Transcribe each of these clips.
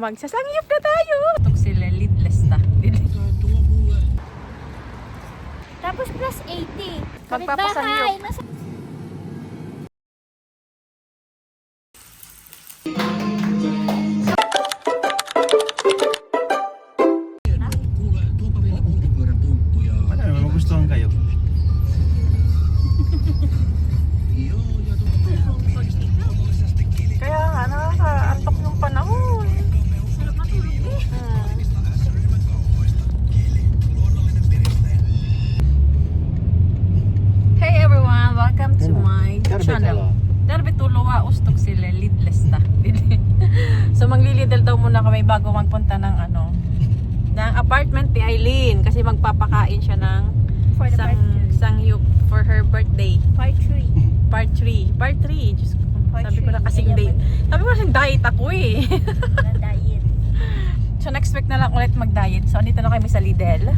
Magsasangiyap na tayo! Itong sila lidless na. Tapos plus 80. Magpapasangiyap. Wala naman magustuhan kayo. Kaya nga, nakaka-antok yung panahon. Sarap matulog eh. Hey everyone! Welcome to my channel. Darbitulo wa ustok sila lidless na. So maglilidal daw muna kami bago magpunta ng ng apartment ni Eileen kasi magpapakain siya ng For the part sangyup for her birthday. Part 3. Part 3. Part 3. Diyos ko. Part Sabi ko na three. kasing date. Sabi ko kasing diet ako eh. Na diet. So next week na lang ulit mag-diet. So andito na kami sa Lidl.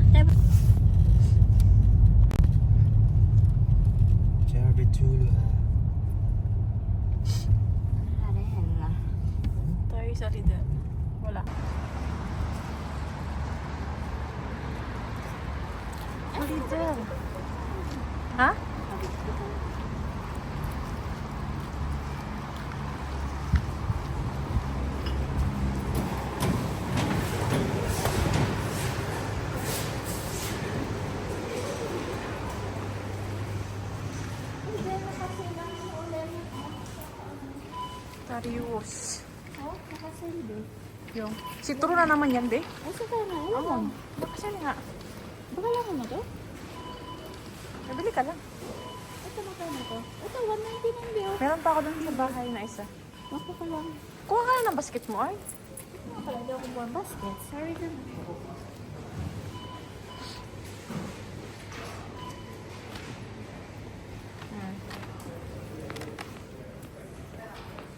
Tayo sa Lidl. Wala. Lidl. Ha? Tarios. Oh, nakasindi. Yung. Sitro na naman yan, be. Ay, sa kaya na Oo. yun. Bakasali nga. Baka lang mo to? Nabili ka lang. Ito magkano to? Ito, 199 bill. Meron pa ako dun sa bahay na isa. Baka ka lang. Kuha ka na ng basket mo, ay. Ano pala, di ako buwan basket. Sorry na.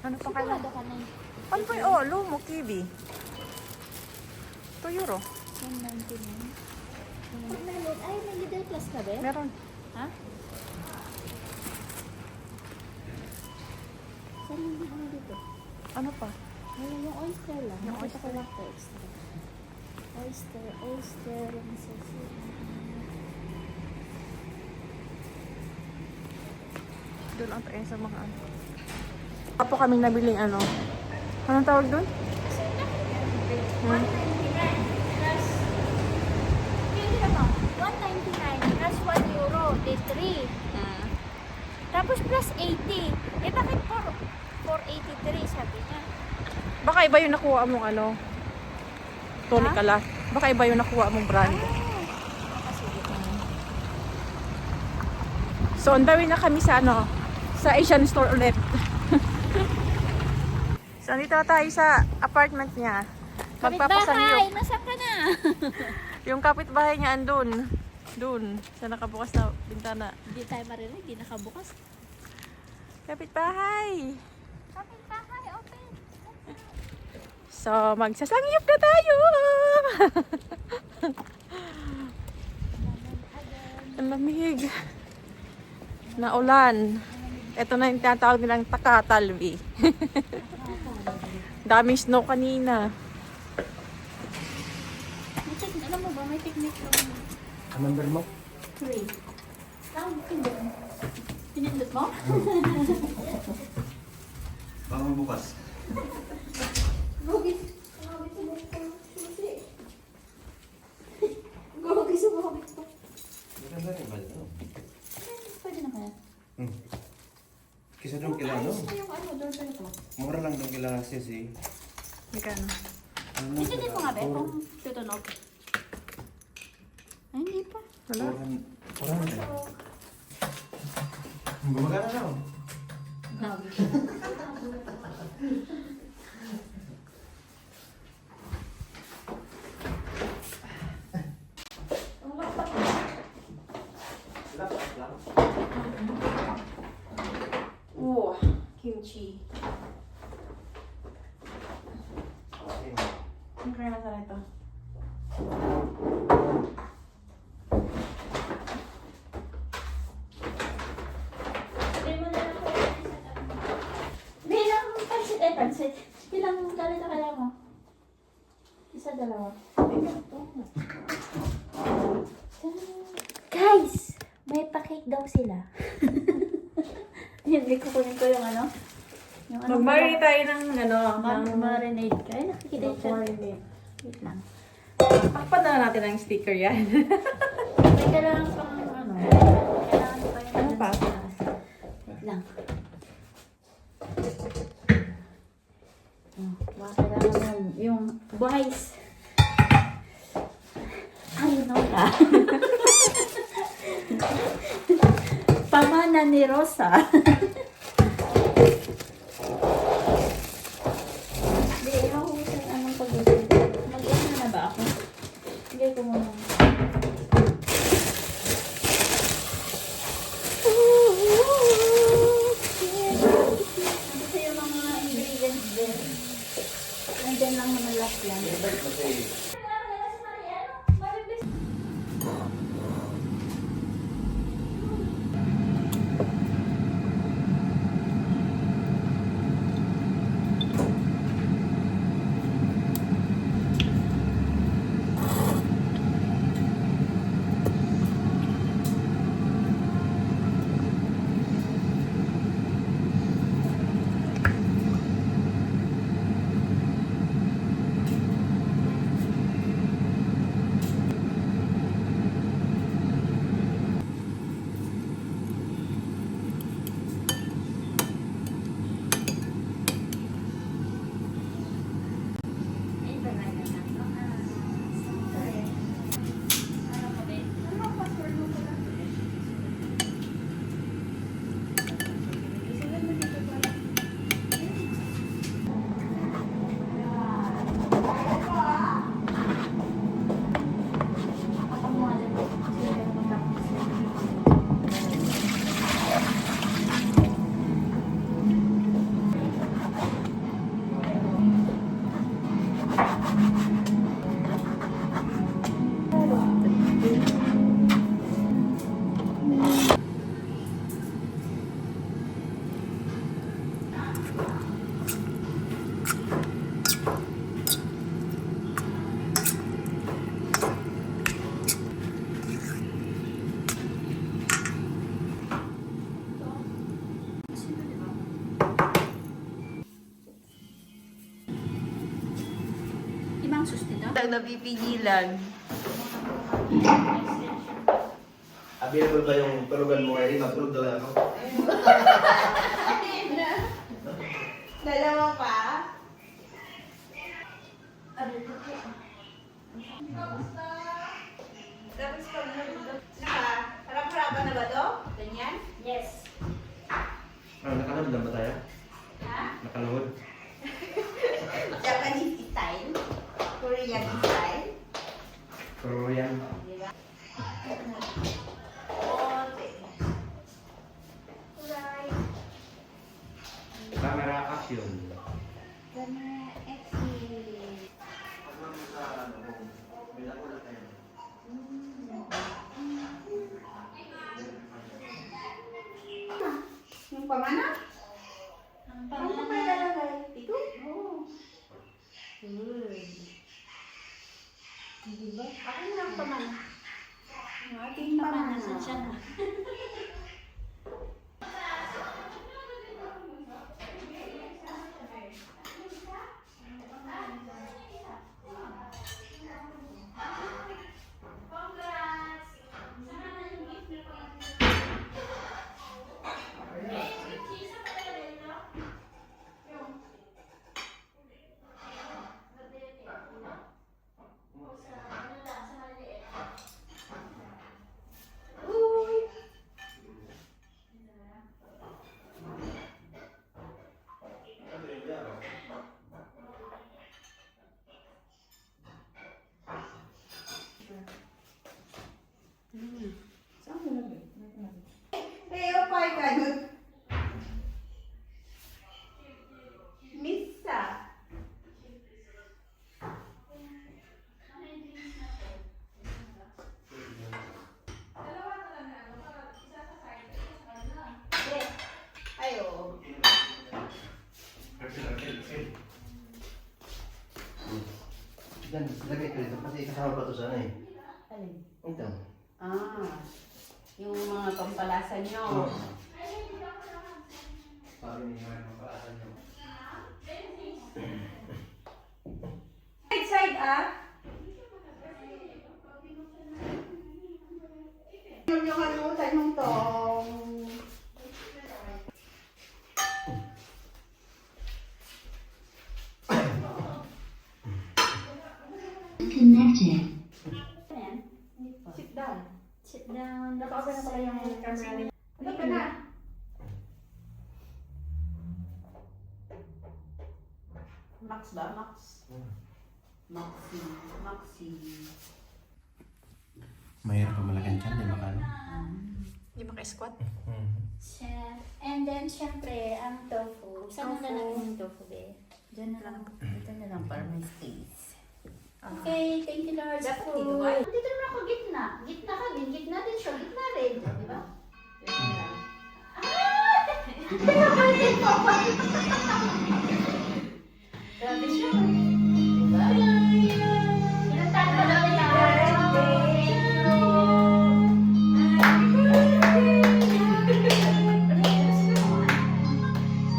Ano pa kaya? Sigurado ka na. Ano pa yun? Oh, lumo, kiwi. 2 euro. 199. Pag may load, ay, may Lidl Plus ka ba? Meron. Ha? Saan yung ano dito? Ano pa? Ayun, yung oyster lang. Yung Nakita ko oyster. lang po extra. Oyster, yung sausage. Doon ang tayo sa mga ano. Apo kaming nabiling ano. Anong tawag doon? 199 plus... Hindi naman. 199 plus 1 euro. Day 3. Tapos plus 80. Eh bakit 483 sabi niya? Baka iba yung nakuha mong ano. Tony Ha? Kala. Baka iba yung nakuha mong brand. So, on the way na kami sa ano, sa Asian store ulit. So, dito na tayo sa apartment niya. Kapitbahay! Nasaan ka na? Yung kapitbahay niya andun. Doon, sa nakabukas na bintana. Hindi tayo marinig. Hindi nakabukas. Kapitbahay! Kapitbahay, open. So, magsasangiyap na tayo! Ang lamig. Naulan. Ito na yung tinatawag nilang Takatalvi. Daming snow kanina. Alam mo ba, may technique yung Ang number mo? 3. Pinindot mo? Baka bukas. Gugis. Gugis mo. Maganda rin ba ito? Pwede na kaya? Kisa doon kila ano? Ayos na yung ano, door na ito. Mura lang doon kila Sisi. Magkano? Pinindot mo nga ba kung tutunog? Ay, hindi pa. Wala. Mura na. Gumagana na. Grabe. Oh, kimchi. Ano kaya nasa ito? Bilang pansit. Bilang galit na kaya mo? dalawa. Guys! May pa-cake daw sila. Hindi ko kunin ko yung ano. Yung ano. Mag-marinate tayo ng ano. Marinade ka. Ay, nakikita yung chan. Marinate. Wait lang. Takpan na natin ang sticker yan. May kailangan pang ano. Kailangan pa yung Ano pa? Wait lang. Oh, baka kailangan yung boys. Ay, no ka. Pamana ni Rosa. Hindi, mahuhusan anong pag-usap. Mag-ano na ba ako? Hindi ko muna. Ano sa'yo mga ingredients din? Nandyan lang naman last lang. Ibang sustito? Ang napipigilan. Available ba yung tulugan mo ngayon? Matulog na lang ako. Dalawa pa? Tapos pag harap-harapan na ba to? Ganyan? Yes. Nakaluhod lang ba tayo? Ha? Nakaluhod? Japanese style? Korean style? Korean. Diba? Konti. Right. Camera action. Gana exit. Yung pamana? Ang Ano pa pangalan. ilalagay? Ito? Oh. Good. Diba? Akin lang pamana. Ang ating pamana. Saan siya na? Uy! Kaya pa'y ganun. Misa. Ayo. Yan, lagay ko dito kasi kasama pa to sana eh. Alin? Ito. Yung mga pampalasa nyo. Parang yung mga mapaasan nyo. Side ah. Yung kalimutan yung tong. Connected. Ayan. Sit down. Sit down. Naka-open na pala yung camera niya. Ano ka na? Max ba? Max? Maxi. Maxi. Mahirap pa malaking dyan, di ba ka? Hindi maka-squat. Chef. And then, syempre, ang tofu. Saan na natin yung tofu, be? Diyan na lang. Ito na lang para may space. Okay, thank you, Lord. Dapat Food. dito ba? Dito naman ako gitna. Gitna ka din. Gitna din siya. Gitna rin. Di ba? Grabe siya. Diba? Pinuntahan ko lang nila.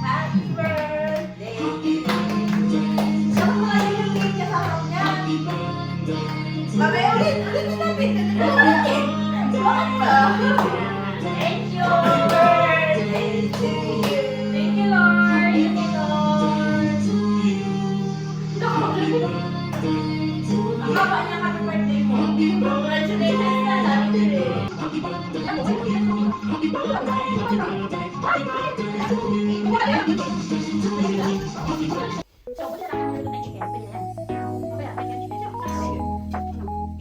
Happy birthday. Saka mga yung cake niya sa harap niya. Mamaya ulit na natin. Ulitin. Bakit ba? Thank you. Birthday to you. Thank you, Lord. Thank you, Lord. Ang haba niya happy birthday mo. Congratulations na sabi ko eh. So, wala na ako ng chicken. Pili yan. Mamaya, may chicken siya.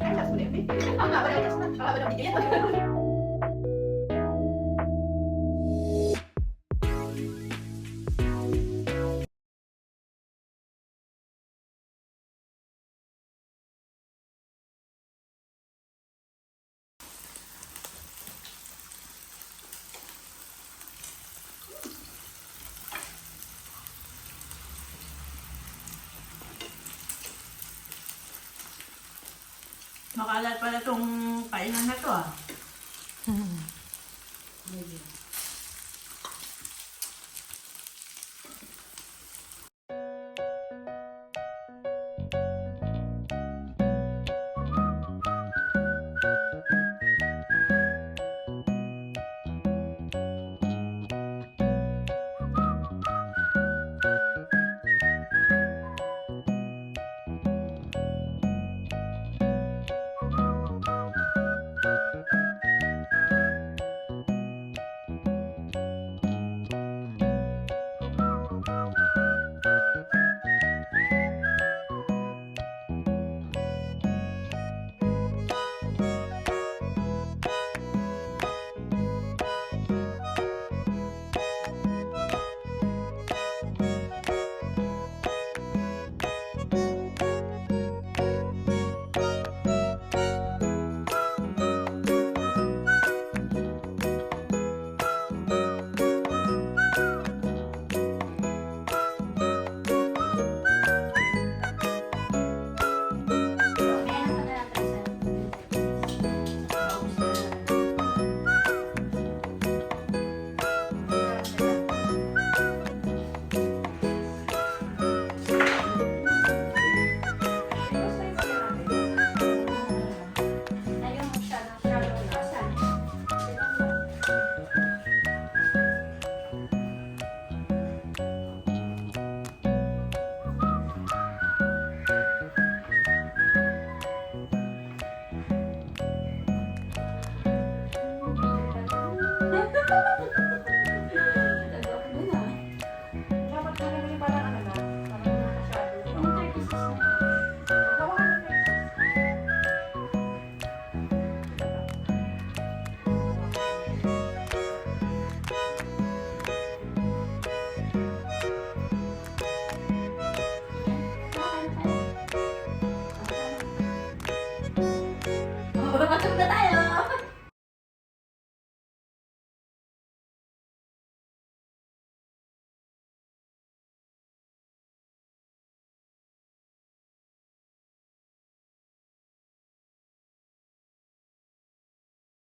Ay, last mo na yun. Ang haba na yun. Ang haba na video yan. Makalat pala tong kainan na to ah.